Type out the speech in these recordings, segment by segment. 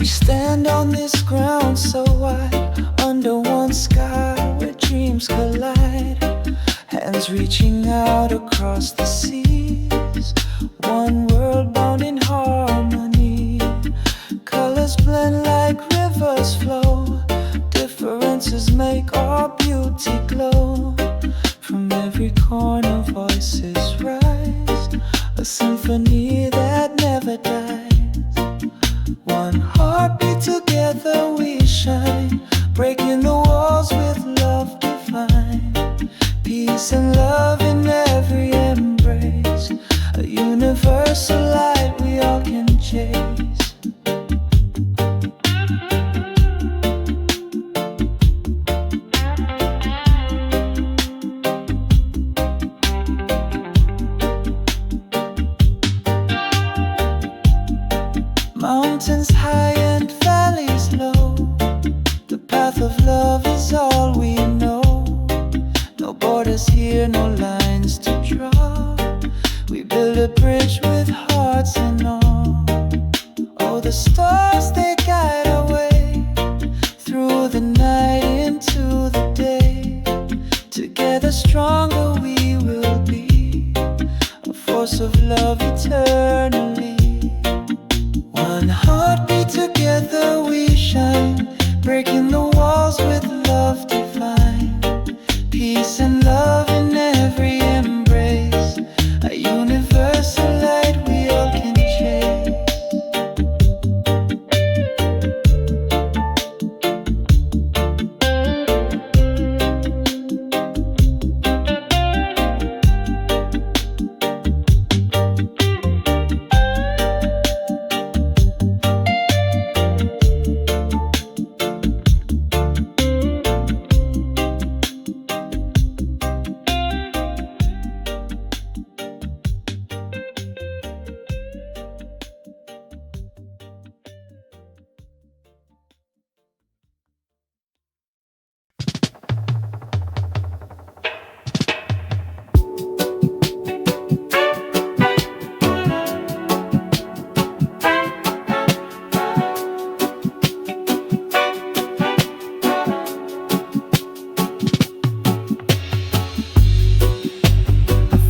We stand on this ground so wide, under one sky where dreams collide. Hands reaching out across the seas, one world bound in harmony. Colors blend like rivers flow, differences make our beauty glow. From every corner voices rise, a symphony that never dies. One heartbeat, together we shine, breaking the walls with love divine. Peace and love in every embrace, a universal light we all can chase. Mountains high and valleys low, the path of love is all we know. No borders here, no lines to draw. We build a bridge with hearts in awe. Oh, the stars, they guide our way through the night into the day. Together stronger we will be, a force of love eternally. One heartbeat, together we shine, breaking the walls with love divine. Peace and love in every embrace, a universal light we all can chase.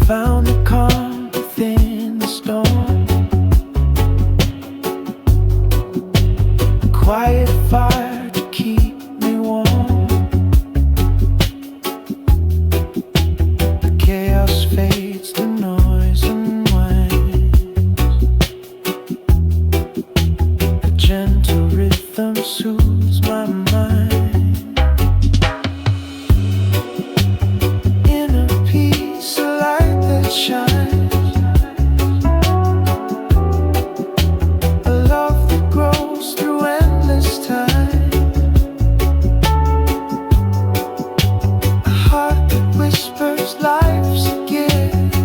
Found a calm within the storm, a quiet fire to keep me warm. The chaos fades, the noise unwinds, a gentle rhythm soothes my mind. Shines, a love that grows through endless time, a heart that whispers life's a gift.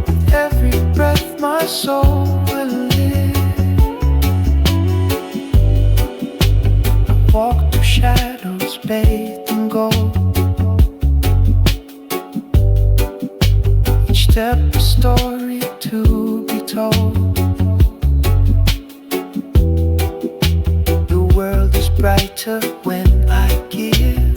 With every breath my soul will live. I walk through shadows bathed in gold, step a story to be told. The world is brighter when I give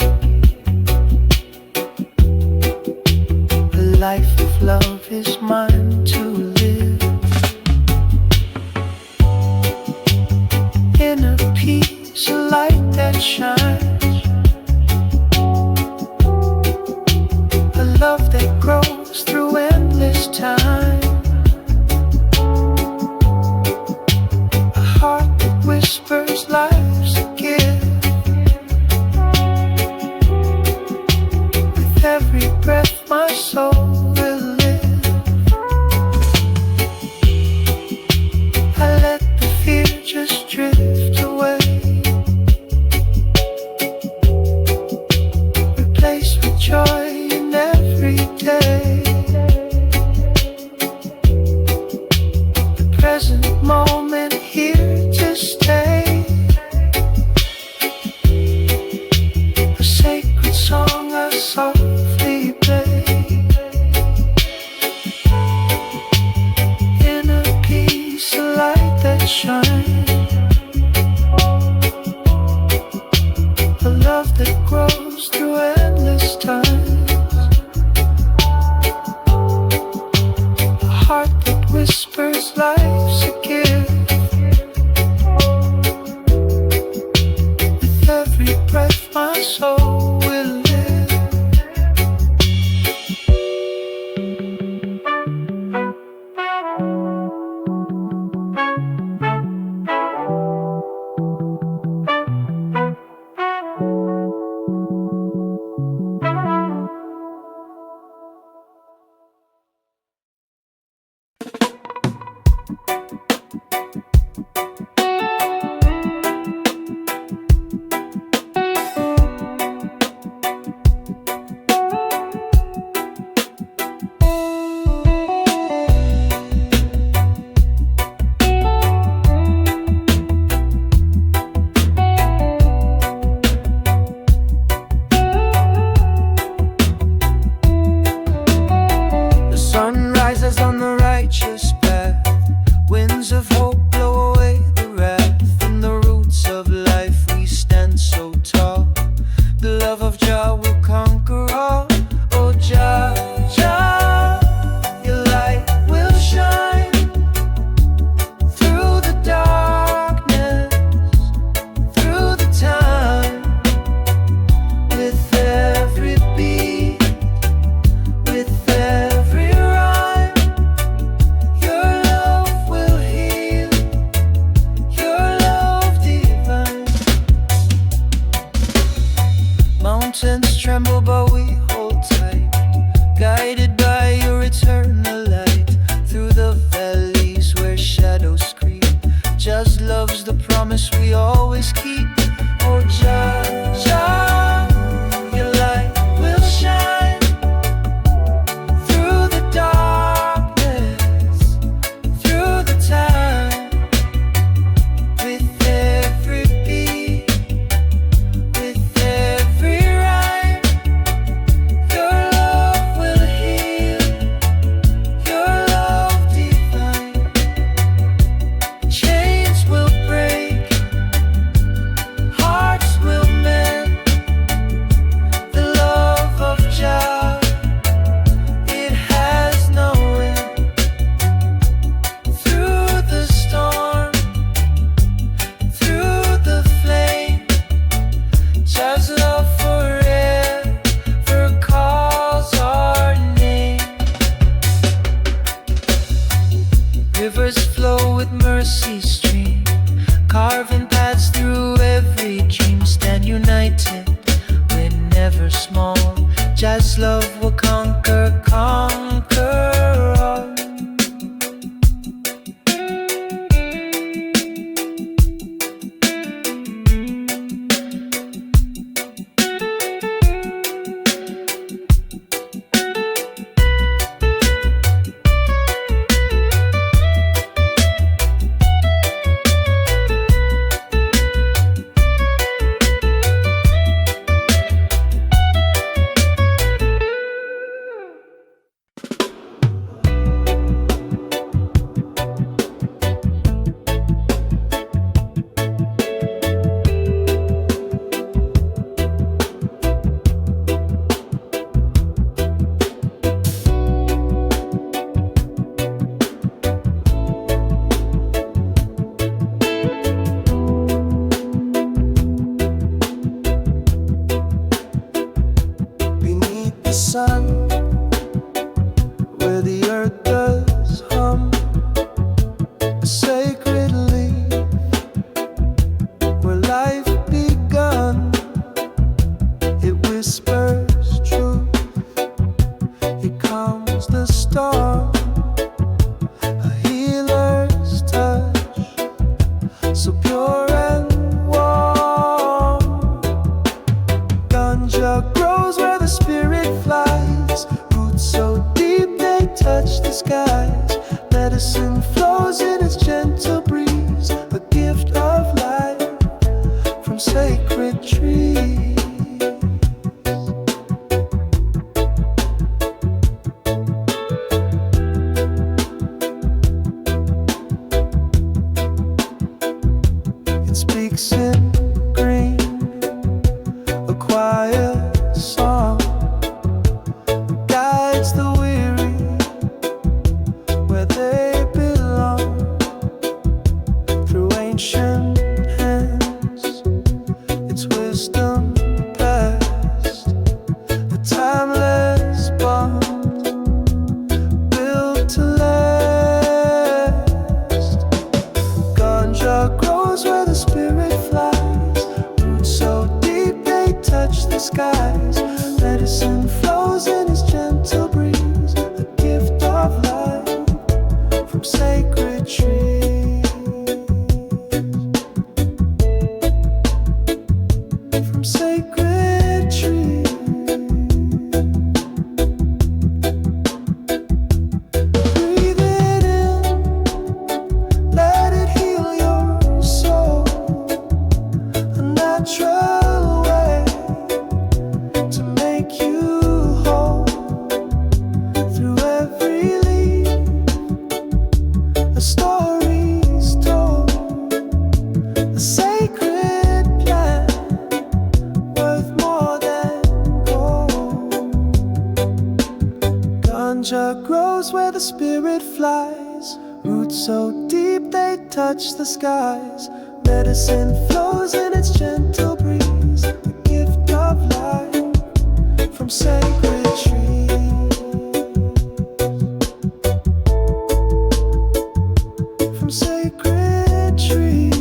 a life of love is mine to live. Inner peace, a light that shines, a love that grows through endless time, a heart that whispers life's a gift. With every breath my soul will live. I let the fear just drift away. whispers life's a gift. With every breath my soul will live. On the righteous path, winds of hope blow away the wrath. In the roots of life we stand so tall. The love of Jah will conquer all. Oh Jah, Jah, your light will shine through the darkness, through the time. With every beat, with every rhyme, your love will heal, your love divine. Mountains tremble but we hold tight, guided by your eternal light. Through the valleys where shadows creep, just love's the promise we always keep. Oh Jah, Jah, your light will shine through the darkness, through the time. With every beat, with every rhyme, your love will heal, your love divine. Chains will break, hearts will mend. The love of Jah, it has no end. Through the storm, through the flame, Jah's love forever calls our name. Rivers flow with mercy stream, carving paths through every dream. Stand united, we're never small. Jah's love will conquer, conquer all. Beneath the sun, where the earth does hum, a sacred leaf, where life begun. It whispers truth, here comes the storm, a healer's touch, so pure and warm. Ganja grows where the spirit flies, roots so deep they touch the skies. Medicine flows in its gentle breeze, a gift of life from sacred trees. It speaks in green, a quiet song, guides the weary where they Roots so deep they touch the skies. Medicine flows in its gentle breeze. The gift of life from sacred trees. From sacred trees.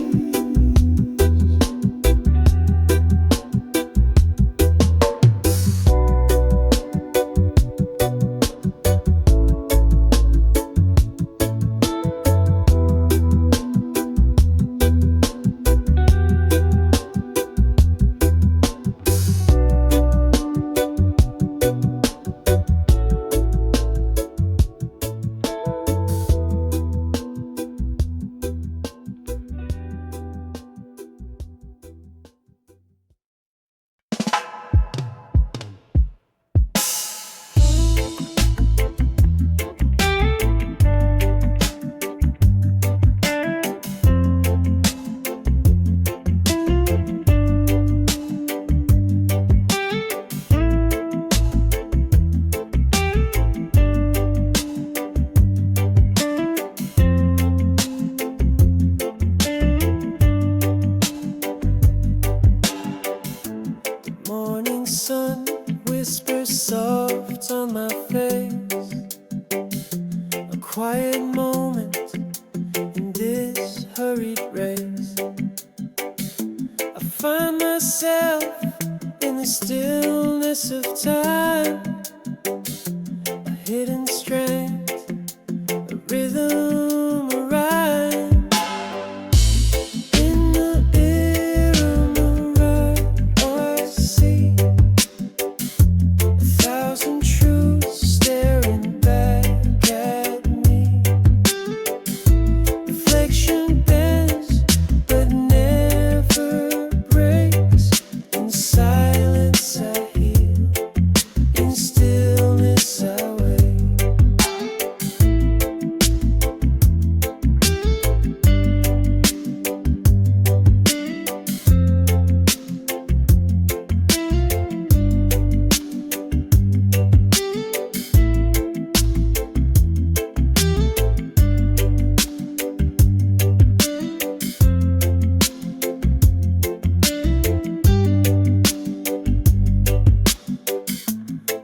Quiet moment in this hurried race. I find myself in the stillness of time, a hidden strength, a rhythm, a rhyme. In the ear of my right, I see 1,000 truths staring back at me. Reflection bends but never breaks. In silence I heal, in stillness I wait.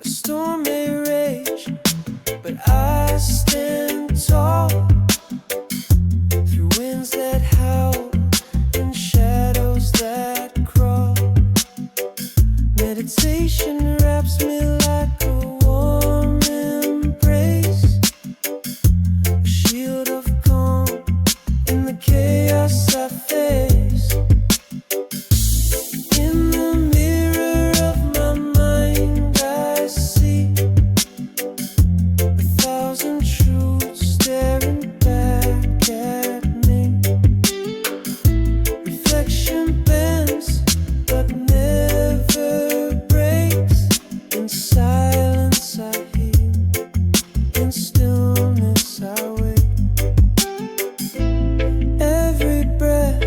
A storm may rage, but I stand tall through winds that howl and shadows that crawl. Meditation wraps me like a warm embrace, a shield of calm in the chaos I face. In the mirror of my mind I see 1,000 truths staring back at me. Reflection bends but never breaks. In silence I heal, in stillness I wait. Every breath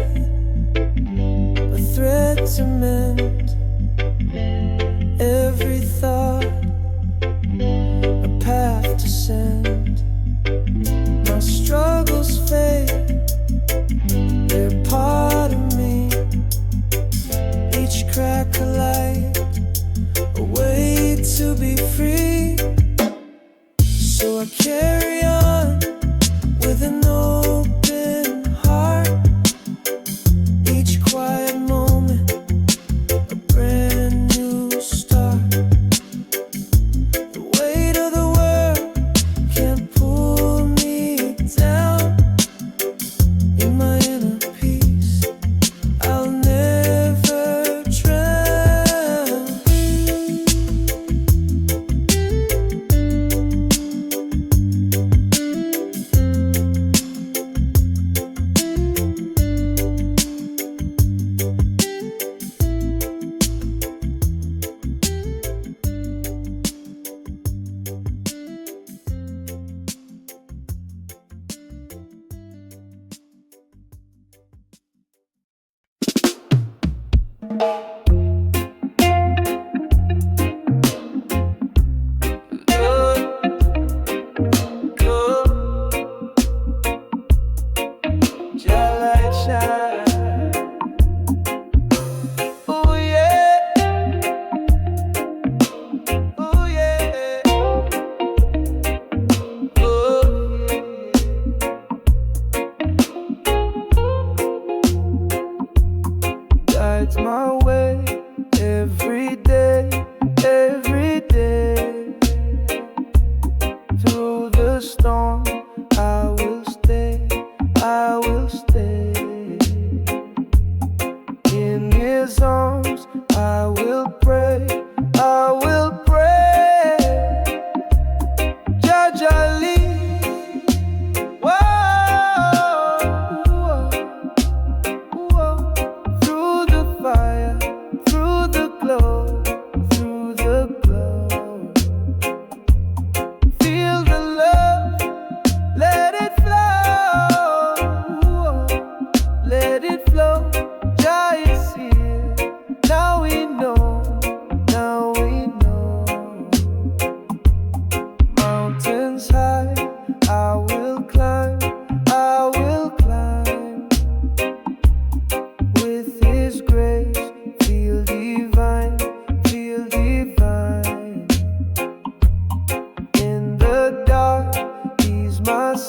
a thread to mend, every thought a path to send. My struggles fade, they're part of me. Each crack a light, a way to be free. So I carry on with an open heart. Each quiet moment a brand new start. The weight of the world can't pull me down. In my inner peace I'll never drown.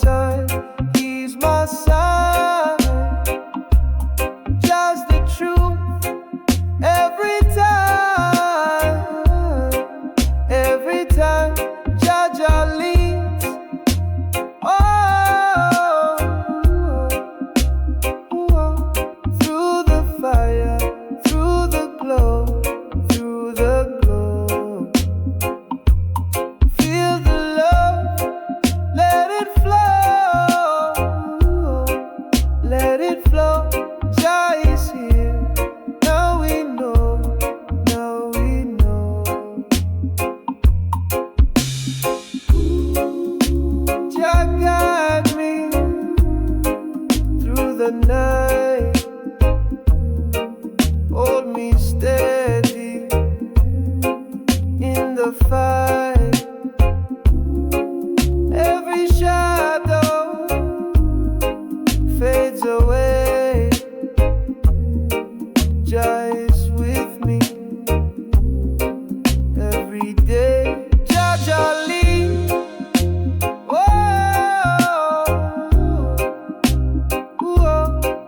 side, he's my side. Just the truth every time Jaja leads. Oh, through the fire, through the glow, through the glow. Feel the love, let it flow, let it flow. Jah is here, now we know, now we know. Jah guide me through the night, hold me steady in the fight. Every shadow fades away. Jah is with me every day. Jah lead. Whoa, whoa.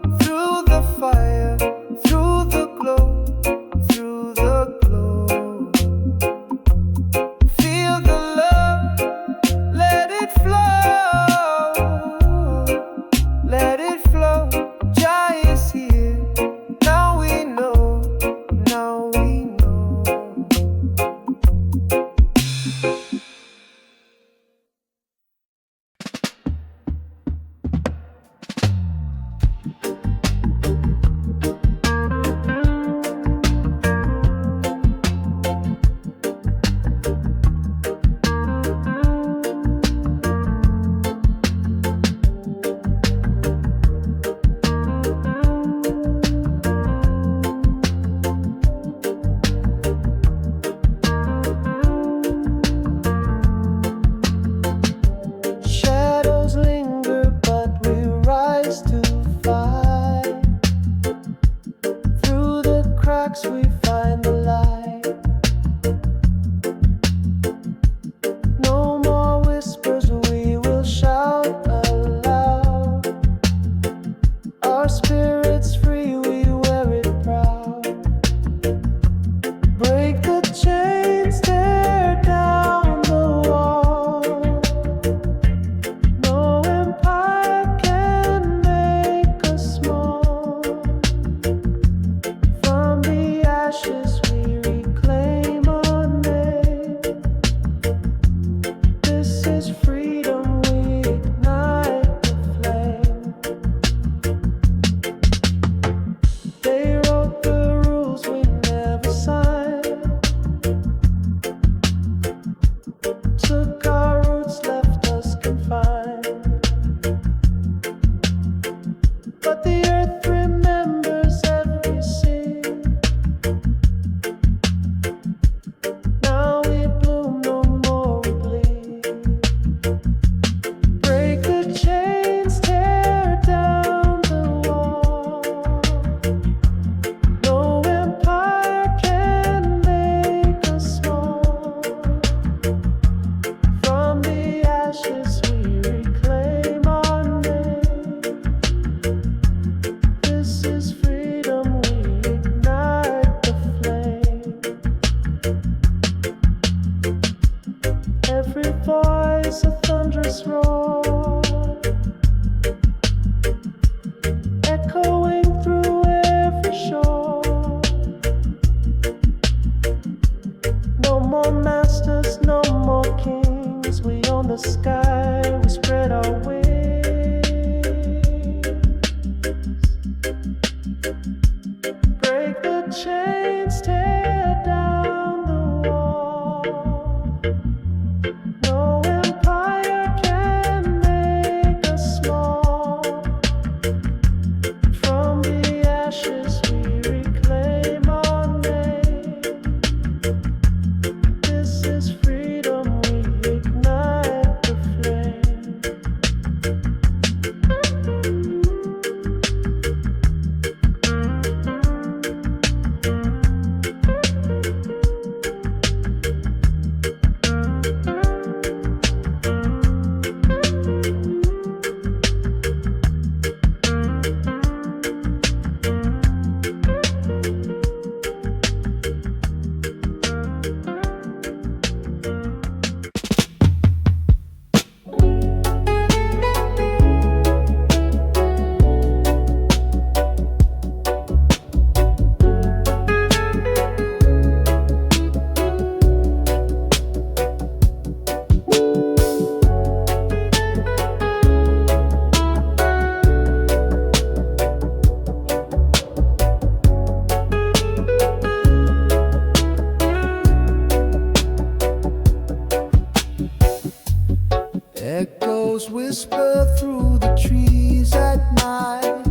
whisper through the trees at night.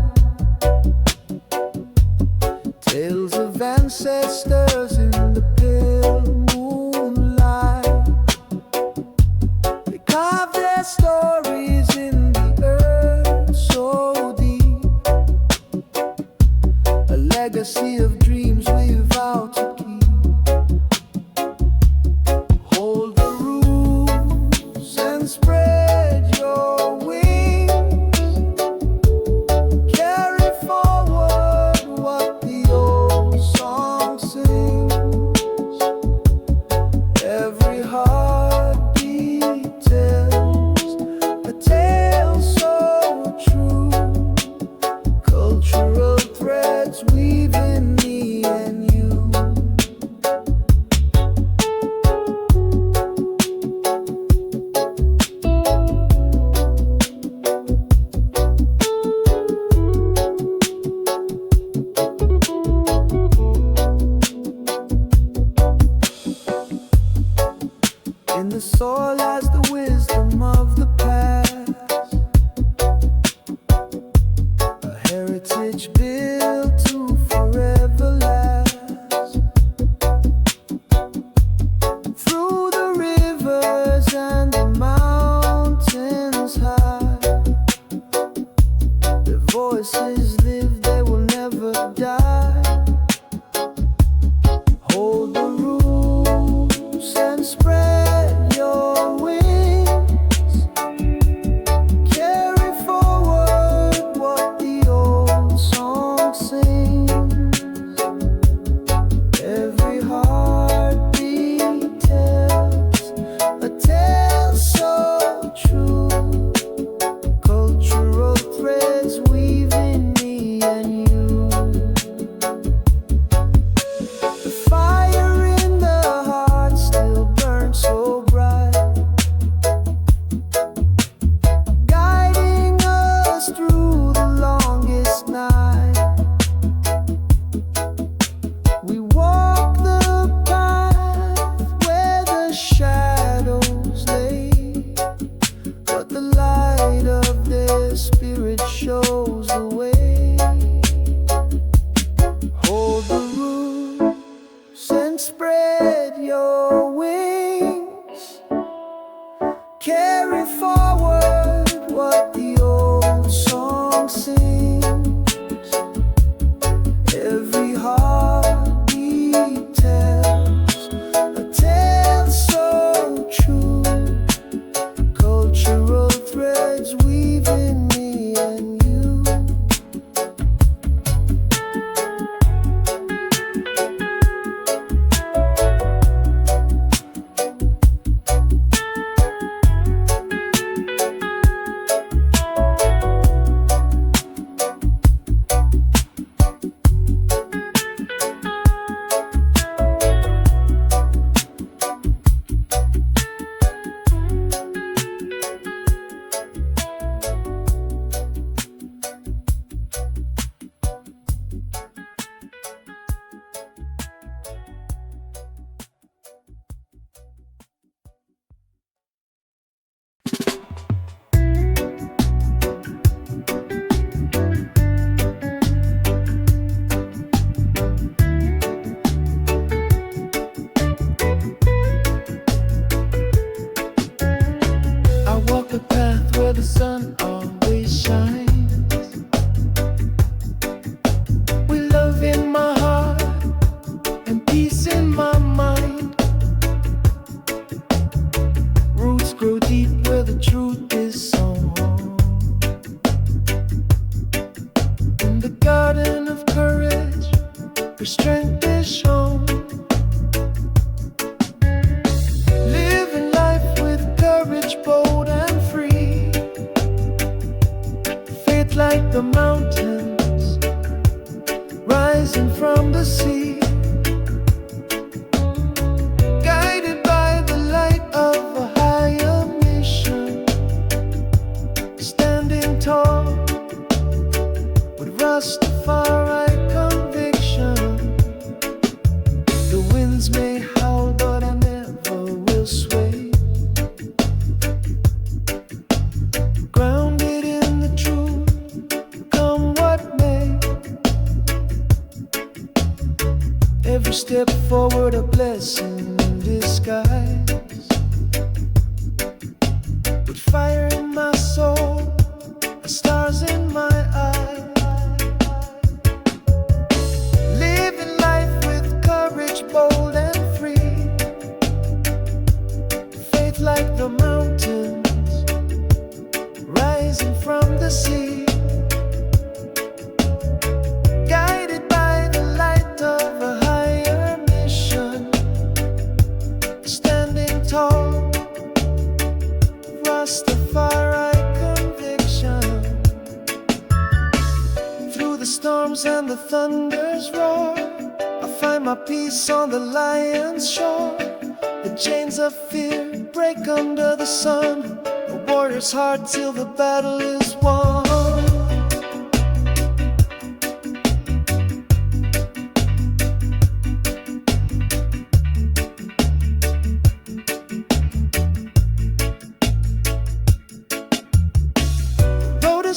Tales of ancestors in the pale moonlight. They carve their stories in the earth so deep. A legacy of dreams we vow to keep. Hold the rules and spread your wings. Carry forward what the old song sings. Every heartbeat tells a tale so true. Cultural threads weaving me and you. In the soil lies the wisdom of the past, a heritage built to forever last. Through the rivers and the mountains high, their voices live, they will never die. Hold the rules and spread your wings. Carry forward what the old song sings. Every heartbeat tells a tale so true. Cultural threads weaving me and you. The fire in the heart still burns so bright, guiding us through the longest night. We walk the path where the shadows lay, but the light of their spirit shows the way. Hold the rules and spread your wings. Carry forward what the old song sings. Every heartbeat tells a tale so true. Cultural threads weaving me and you. I walk the path where the sun always shines. With love in my heart and peace in my mind. Roots grow deep where the truth is sown. In the garden of courage, where strength is shown. Living life with courage, bold and free. Faith like the mountains, rising from the sea. Guided by the light of a higher mission. Standing tall with Rastafari conviction. The winds may howl, but I never will sway. Ground You step forward, a blessing in disguise. With fire in my soul, stars in my eyes. Living life with courage, bold and free. Faith like the mountains, rising from the sea. Guided by the light of a higher mission. Standing tall, Rastafari conviction. Through the storms and the thunder's roar, I find my peace on the lion's shore. The chains of fear break under the sun. A warrior's heart till the battle is won.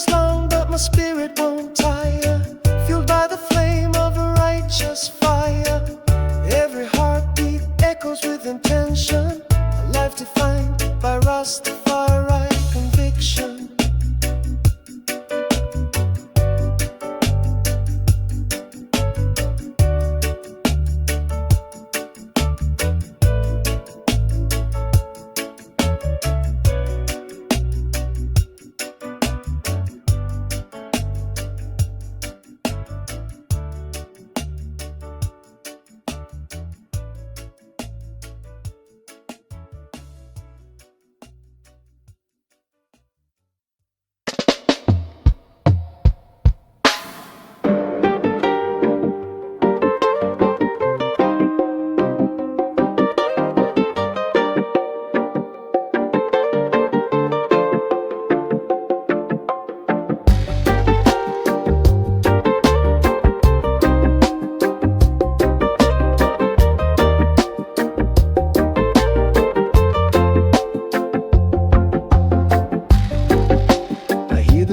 Long, but my spirit won't tire. Fueled by the flame of a righteous fire. Every heartbeat echoes with intention. A life defined by Rastafari conviction.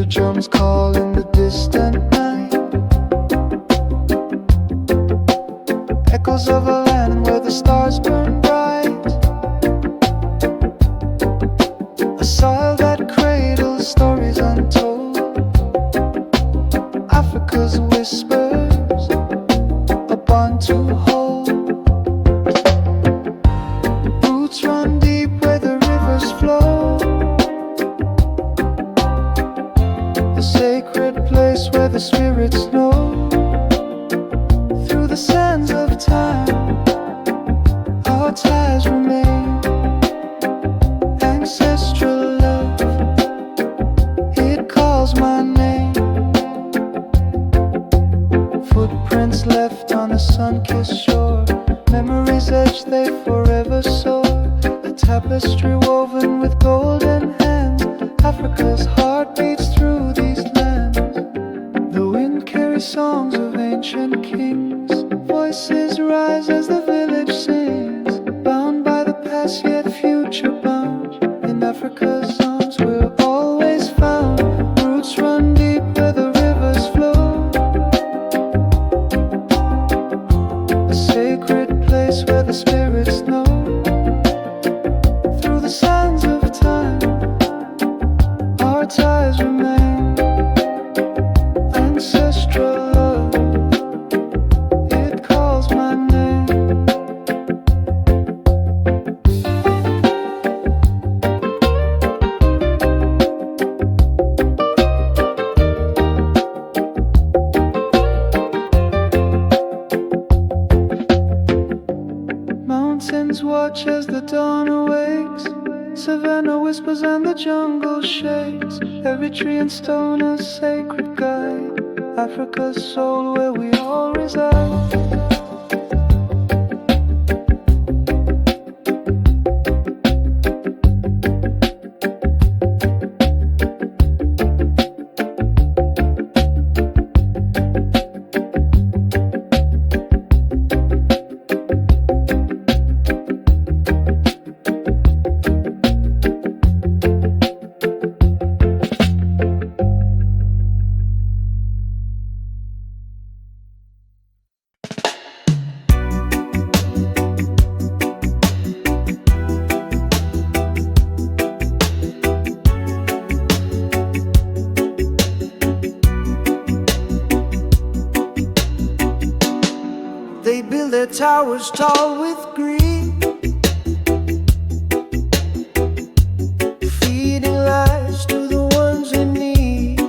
Drums call in the distant night. Echoes of a land where the stars burn bright. A soil that cradles stories untold. Africa's whispers, a bond to hold. Roots run deep where the rivers flow. The sacred place where the spirits know. Through the sands of time, our ties remain. Ancestral love, it calls my name. Footprints left on a sun-kissed shore. Memories etched, they forever soar. A tapestry woven with golden hands. Africa's heart beats through these lands. The wind carries songs of ancient kings. Voices rise as the village sings. Bound by the past yet future bound. In Africa's arms we're always found. Roots run deep where the rivers flow. A sacred place where the spirits know. Through the sands of time, our ties remain. Ancestral love, it calls my name. Mountains watch as the dawn awakes. Savannah whispers and the jungle shakes. Every tree and stone a sacred guide. Africa's soul where we all reside. their towers tall with greed, feeding lies to the ones in need.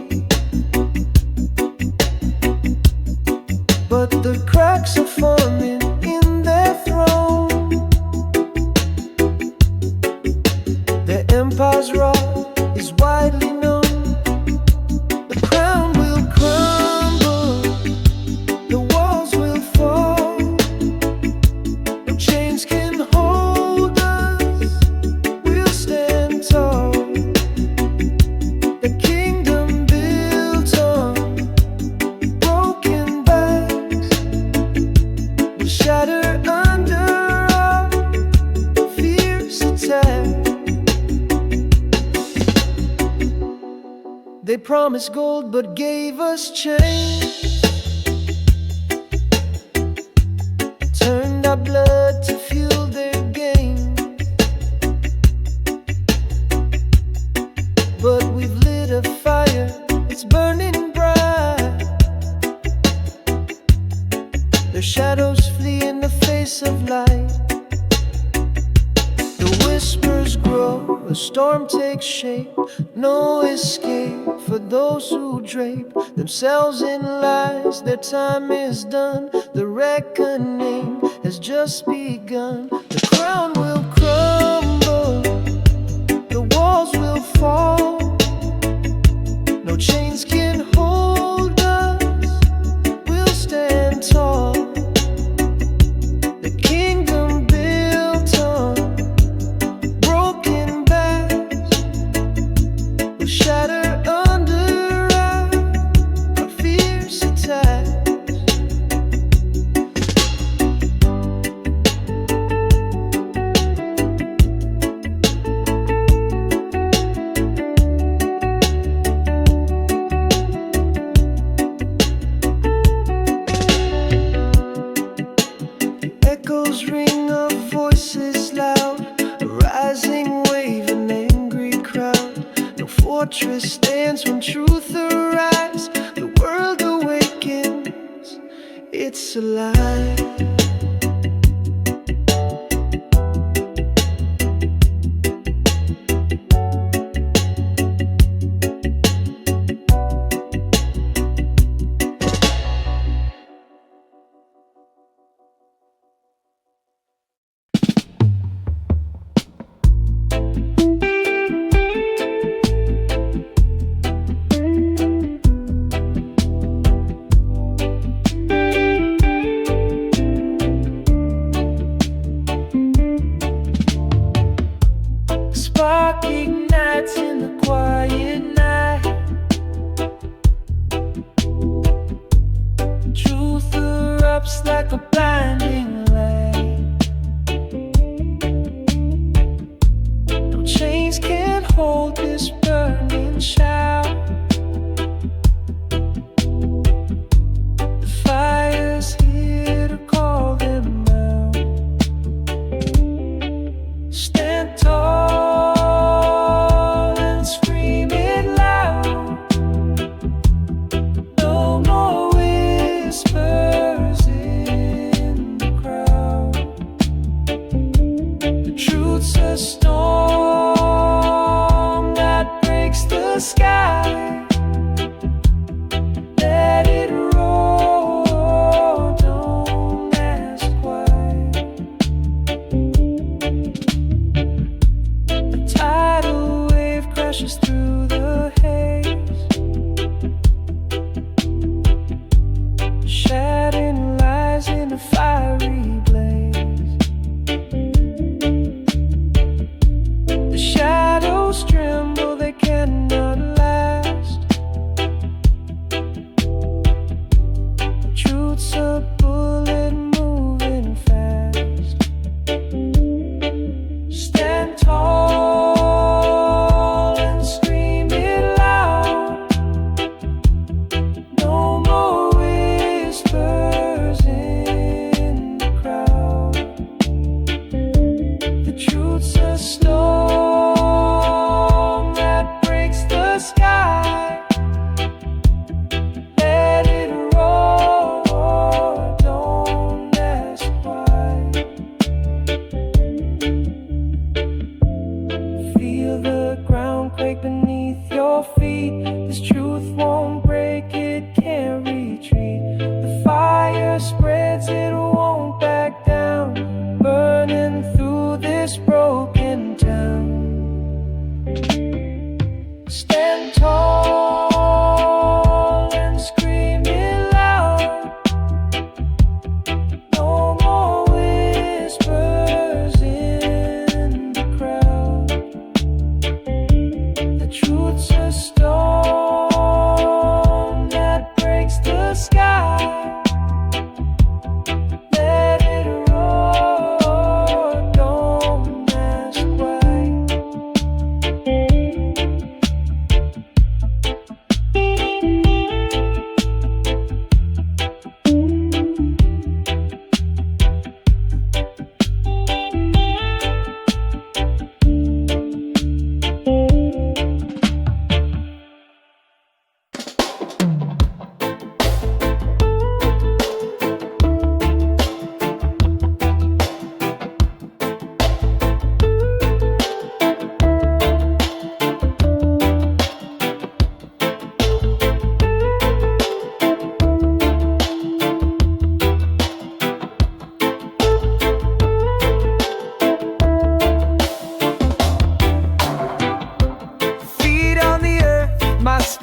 But the cracks are forming in their throne. Their empire's raw is widely known. The crown will crumble, the walls will fall. No chains can hold us, we'll stand tall. The kingdom built on broken backs will shatter under our fierce attack. They promised gold but gave us chains, turned our blood to fuel their gain. But we've lit a fire, it's burning bright. Their shadows flee in the face of light. The whispers grow, a storm takes shape. No escape for those who drape themselves in lies. Their time is done, the reckoning has just begun. The crown will crumble, the walls will fall. No chains can hold us, we'll stand tall. The kingdom built on broken backs will shatter under our fierce attacks. Echoes ring of voices loud, a rising wave, an angry crowd. No fortress stands when truth arrives. The world awakens, it's alive.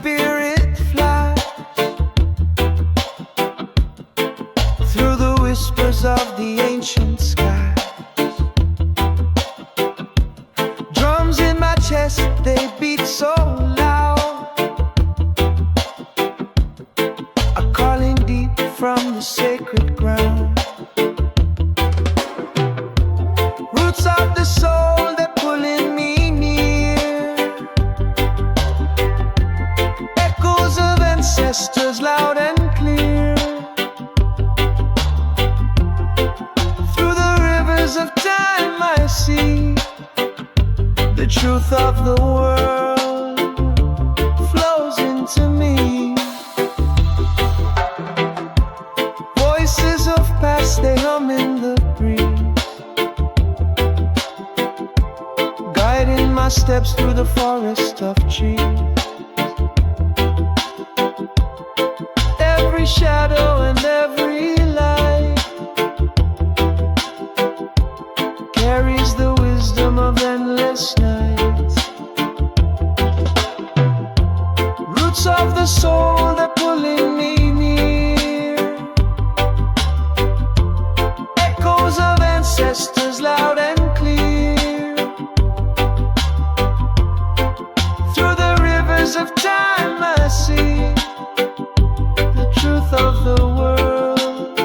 spirit flies through the whispers of the ancient skies. Drums in my chest, they beat so loud, are calling deep from the sacred ground. Roots of the soul, they're pulling me near. Echoes of ancestors loud and clear. Through the rivers of time I see the truth of the world flows into me. Voices of past, they hum in the breeze, guiding my steps through the forest of trees. Every shadow and every light carries the wisdom of endless nights. Roots of the soul, they're pulling me near. Echoes of ancestors loud and clear. Through the rivers of time I see the truth of the world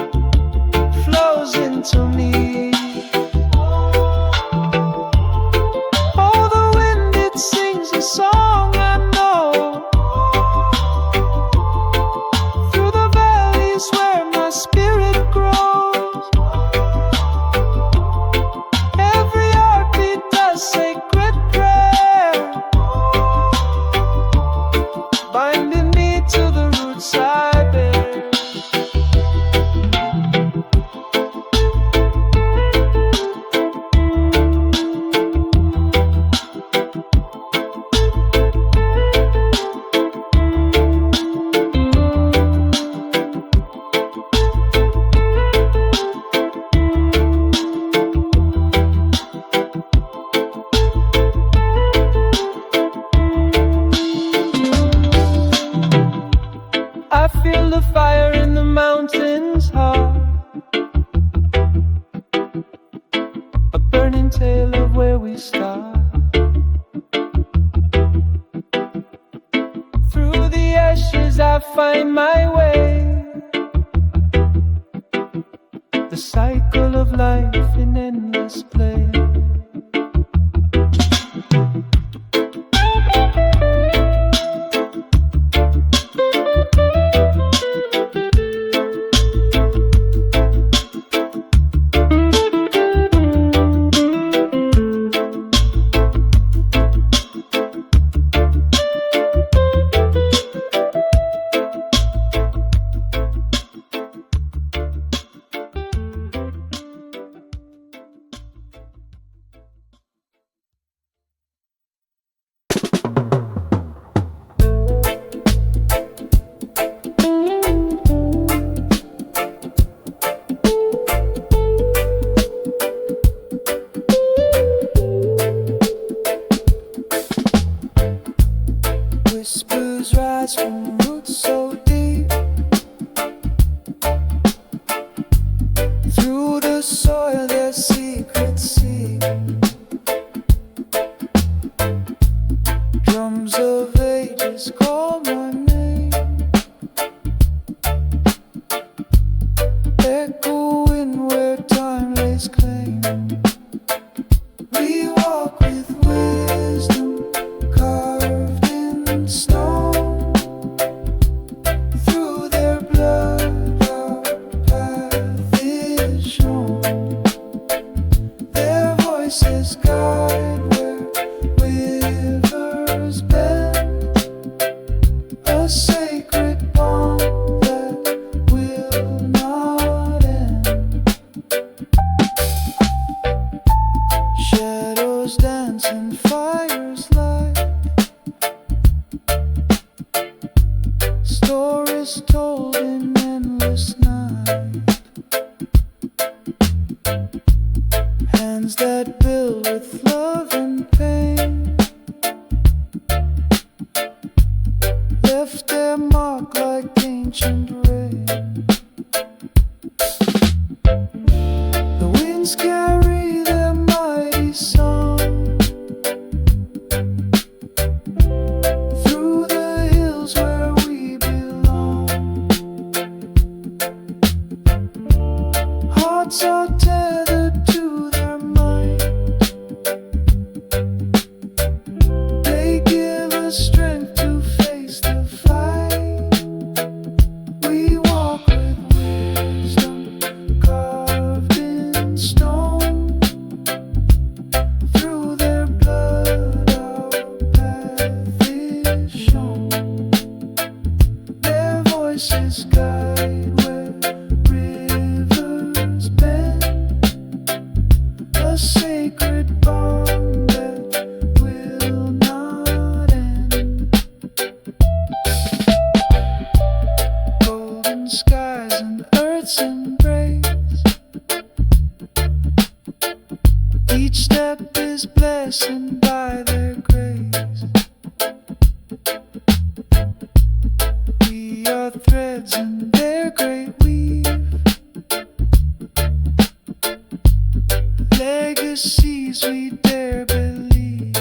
flows into me. Oh, the wind, it sings a song I know. Through the valleys where my spirit grows. Every heartbeat does sacred prayer, binding me to the roots I bear. I feel the fire in the mountains heart, a burning tale of where we start. Through the ashes I find my way, the cycle of life in endless play. Whispers rise from roots so deep, through the soil their secrets seep. Drums of ages call my name, echoing where time lays claim. We walk with wisdom carved in stone. Through their blood our path is shown. Their voices guide where rivers bend, a sacred bond that will not end. Shadows dance and fires light, stories told in endless night. Hands that build with love and pain, their mark like ancient rain. The winds carry their mighty song through the hills where we belong. Hearts are tethered to their mind. They give us strength to face the fight. We walk with wisdom carved in stone. Through their blood our path is shown. Their voices guide where rivers bend. A sacred bond that will not end. Golden skies and earth's embrace. Each step is blessed by their grace. We are threads in their great weave. Legacies we dare believe.